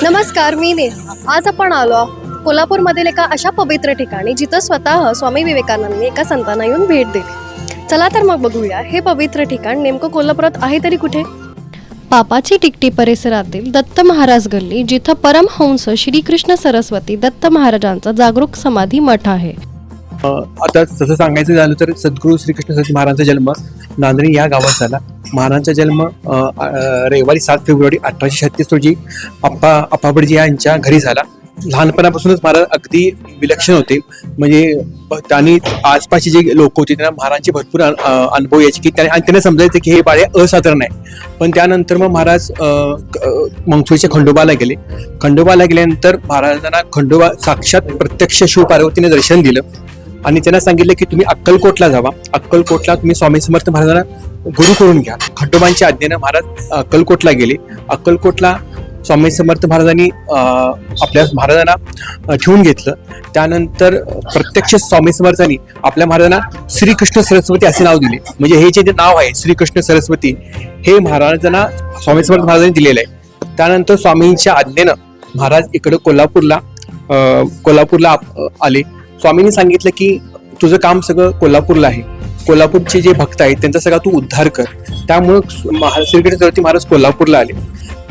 नमस्कार, मी नेहा. आज आपण आलो कोल्हापूरमधील एका अशा पवित्र ठिकाणी जिथं स्वतः स्वामी विवेकानंदांनी एका संतांना येऊन भेट दिली. चला तर मग बघूया हे पवित्र ठिकाण नेमकं कोल्हापुरात आहे तरी कुठे. पापाची टिकटी परिसरातील दत्त महाराज गल्ली, जिथं परमहंस श्रीकृष्ण सरस्वती दत्त महाराजांचा जागरूक समाधी मठ आहे. आता तसं सांगायचं झालं तर सद्गुरू श्रीकृष्ण सरस्वती महाराजांचा जन्म नांदणी या गावात झाला. महाराजांचा जन्म रविवारी 7 फेब्रुवारी 1836 रोजी अप्पाभटजी यांच्या घरी झाला. लहानपणापासूनच महाराज अगदी विलक्षण होते. म्हणजे त्यांनी आसपासचे जे लोक होते त्यांना महाराजांचे भरपूर अनुभव यायचे की त्यांना समजायचं की हे बाळे असाधारण आहे. पण त्यानंतर मग महाराज मंगसुळीच्या खंडोबाला गेले. खंडोबाला गेल्यानंतर महाराजांना खंडोबा साक्षात प्रत्यक्ष शिवपार्वतीने दर्शन दिलं आणि त्यांना सांगितलं की तुम्ही अक्कलकोटला जावा. अक्कलकोटला तुम्ही स्वामी समर्थ महाराजांना गुरु करून घ्या. खंडोबांच्या आज्ञेनं महाराज अक्कलकोटला गेले. अक्कलकोटला स्वामी समर्थ महाराजांनी आपल्या महाराजांना ठेवून घेतलं. त्यानंतर प्रत्यक्ष स्वामी समर्थांनी आपल्या महाराजांना श्रीकृष्ण सरस्वती असे नाव दिले. म्हणजे हे जे नाव आहे श्रीकृष्ण सरस्वती हे महाराजांना स्वामी समर्थ महाराजांनी दिलेलं आहे. त्यानंतर स्वामींच्या आज्ञेनं महाराज इकडं कोल्हापूरला आले. स्वामींनी सांगितलं की तुझं काम सगळं कोल्हापूरला आहे. कोल्हापूरचे जे भक्त आहेत त्यांचा सगळा तू उद्धार कर. त्यामुळं श्रीकृष्ण सरस्वती महाराज कोल्हापूरला आले.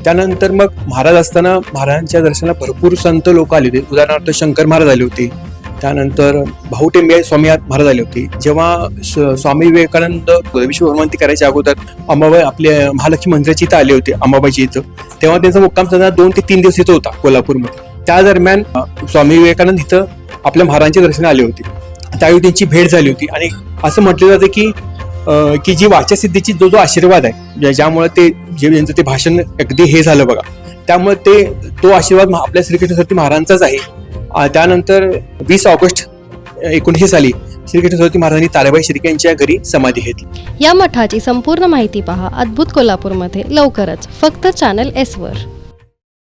त्यानंतर मग महाराज असताना महाराजांच्या दर्शनाला भरपूर संत लोक आले होते. उदाहरणार्थ शंकर महाराज आले होते. त्यानंतर भाऊ टेंबे स्वामी महाराज आले होते. जेव्हा स्वामी विवेकानंद विश्वभ्रमंती करायच्या अगोदर अंबाबाई आपल्या महालक्ष्मी मंदिराची इथं आले होते अंबाबाईची इथं, तेव्हा त्यांचा मुक्काम साधारण 2 ते 3 दिवस इथं होता कोल्हापूरमध्ये. त्या दरम्यान स्वामी विवेकानंद इथं आपल्या महाराजांच्या दर्शनाला आले होते. त्यावेळी त्यांची भेट झाली होती आणि असं म्हटलं जातं की जी वाचासिद्धीची जो आशीर्वाद आहे ज्यामुळे ते जे त्यांचं ते भाषण अगदी हे झालं बघा, त्यामुळे तो आशीर्वाद आपल्या श्रीकृष्ण सरस्वती महाराजांचाच आहे. त्यानंतर 20 ऑगस्ट 1900 साली श्रीकृष्ण सरस्वती महाराजांनी ताराबाई शिर्के यांच्या घरी समाधी घेतली. या मठाची संपूर्ण माहिती पहा अद्भुत कोल्हापूरमध्ये लवकरच फक्त चॅनल S वर.